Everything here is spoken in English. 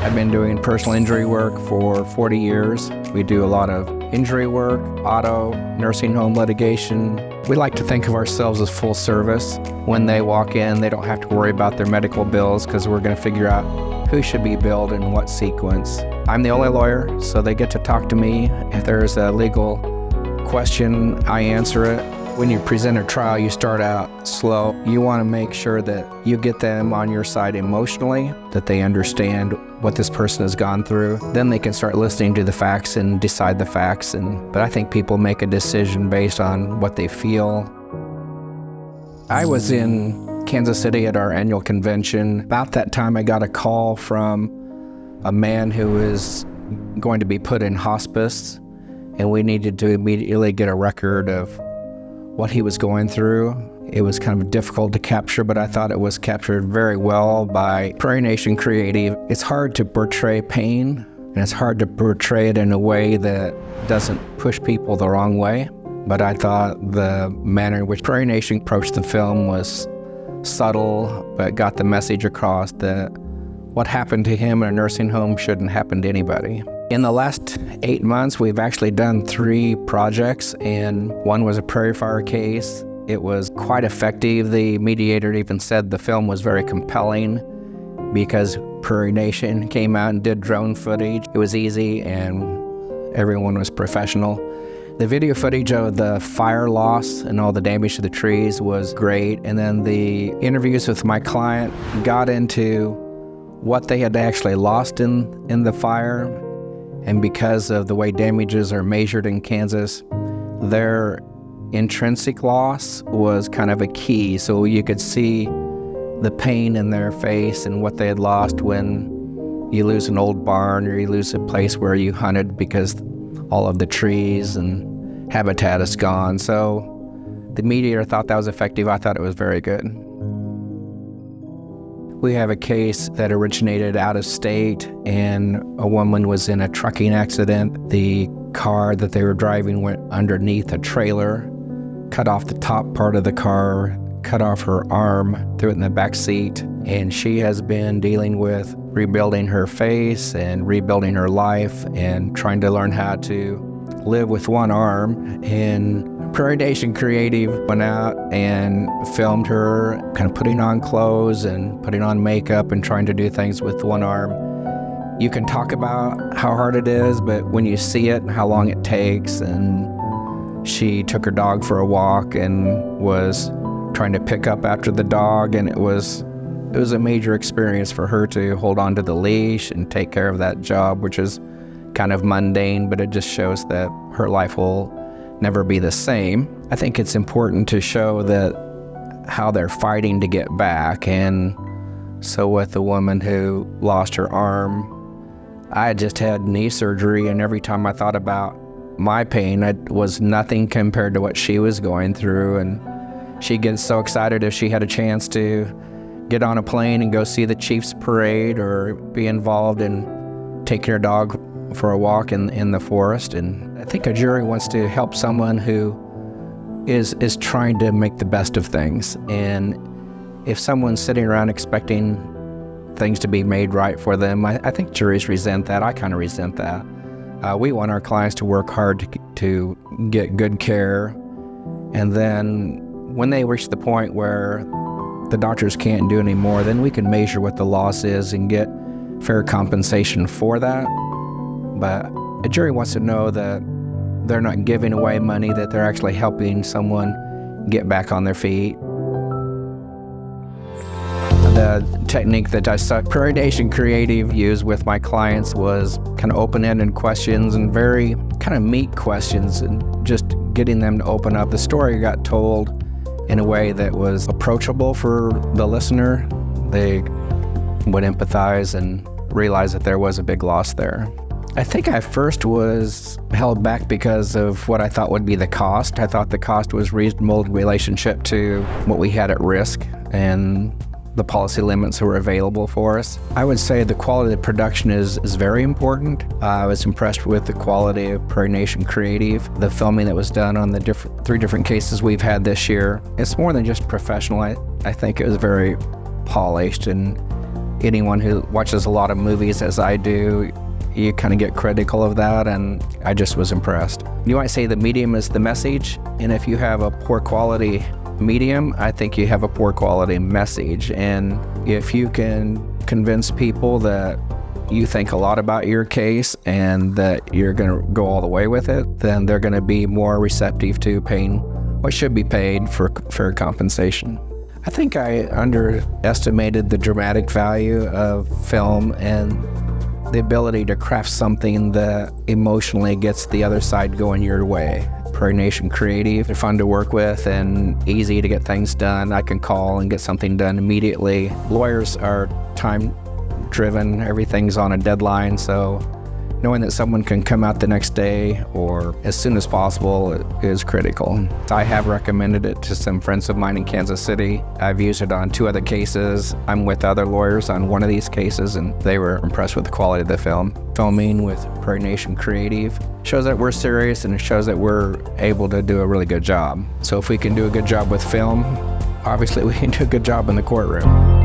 I've been doing personal injury work for 40 years. We do a lot of injury work, auto, nursing home litigation. We like to think of ourselves as full service. When they walk in, they don't have to worry about their medical bills because we're going to figure out who should be billed in what sequence. I'm the only lawyer, so they get to talk to me. If there's a legal question, I answer it. When you present a trial, you start out slow. You want to make sure that you get them on your side emotionally, that they understand what this person has gone through. Then they can start listening to the facts and decide the facts. But I think people make a decision based on what they feel. I was in Kansas City at our annual convention. About that time, I got a call from a man who was going to be put in hospice, and we needed to immediately get a record of what he was going through. It was kind of difficult to capture, but I thought it was captured very well by Prairie Nation Creative. It's hard to portray pain, and it's hard to portray it in a way that doesn't push people the wrong way. But I thought the manner in which Prairie Nation approached the film was subtle, but got the message across that what happened to him in a nursing home shouldn't happen to anybody. In the last 8 months, we've actually done 3 projects, and one was a prairie fire case. It was quite effective. The mediator even said the film was very compelling because Prairie Nation came out and did drone footage. It was easy and everyone was professional. The video footage of the fire loss and all the damage to the trees was great. And then the interviews with my client got into what they had actually lost in the fire. And because of the way damages are measured in Kansas, their intrinsic loss was kind of a key. So you could see the pain in their face and what they had lost when you lose an old barn or you lose a place where you hunted because all of the trees and habitat is gone. So the mediator thought that was effective. I thought it was very good. We have a case that originated out of state, and a woman was in a trucking accident. The car that they were driving went underneath a trailer, cut off the top part of the car, cut off her arm, threw it in the back seat, and she has been dealing with rebuilding her face and rebuilding her life and trying to learn how to live with one arm. And Prairie Nation Creative went out and filmed her kind of putting on clothes and putting on makeup and trying to do things with one arm. You can talk about how hard it is, but when you see it and how long it takes, and she took her dog for a walk and was trying to pick up after the dog, and it was a major experience for her to hold on to the leash and take care of that job, which is kind of mundane, but it just shows that her life will never be the same. I think it's important to show that how they're fighting to get back. And so with the woman who lost her arm, I had just had knee surgery, and every time I thought about my pain, it was nothing compared to what she was going through. And she gets so excited if she had a chance to get on a plane and go see the Chiefs parade or be involved in taking her dog for a walk in the forest. And I think a jury wants to help someone who is trying to make the best of things. And if someone's sitting around expecting things to be made right for them, I think juries resent that. I kind of resent that. We want our clients to work hard to get good care. And then when they reach the point where the doctors can't do any more, then we can measure what the loss is and get fair compensation for that. But a jury wants to know that they're not giving away money, that they're actually helping someone get back on their feet. The technique that I saw Prairie Nation Creative use with my clients was kind of open-ended questions and very kind of meat questions, and just getting them to open up. The story got told in a way that was approachable for the listener. They would empathize and realize that there was a big loss there. I think I first was held back because of what I thought would be the cost. I thought the cost was reasonable in relationship to what we had at risk and the policy limits that were available for us. I would say the quality of the production is very important. I was impressed with the quality of Prairie Nation Creative, the filming that was done on the 3 different cases we've had this year. It's more than just professional. I think it was very polished, and Anyone who watches a lot of movies, as I do, you kind of get critical of that, and I just was impressed. You might say the medium is the message, and if you have a poor quality medium, I think you have a poor quality message. And if you can convince people that you think a lot about your case and that you're going to go all the way with it, then they're going to be more receptive to paying what should be paid for fair compensation. I think I underestimated the dramatic value of film and the ability to craft something that emotionally gets the other side going your way. Prairie Nation Creative, they're fun to work with and easy to get things done. I can call and get something done immediately. Lawyers are time-driven, everything's on a deadline, so knowing that someone can come out the next day or as soon as possible is critical. I have recommended it to some friends of mine in Kansas City. I've used it on 2 other cases. I'm with other lawyers on one of these cases, and they were impressed with the quality of the film. Filming with Prairie Nation Creative shows that we're serious, and it shows that we're able to do a really good job. So if we can do a good job with film, obviously we can do a good job in the courtroom.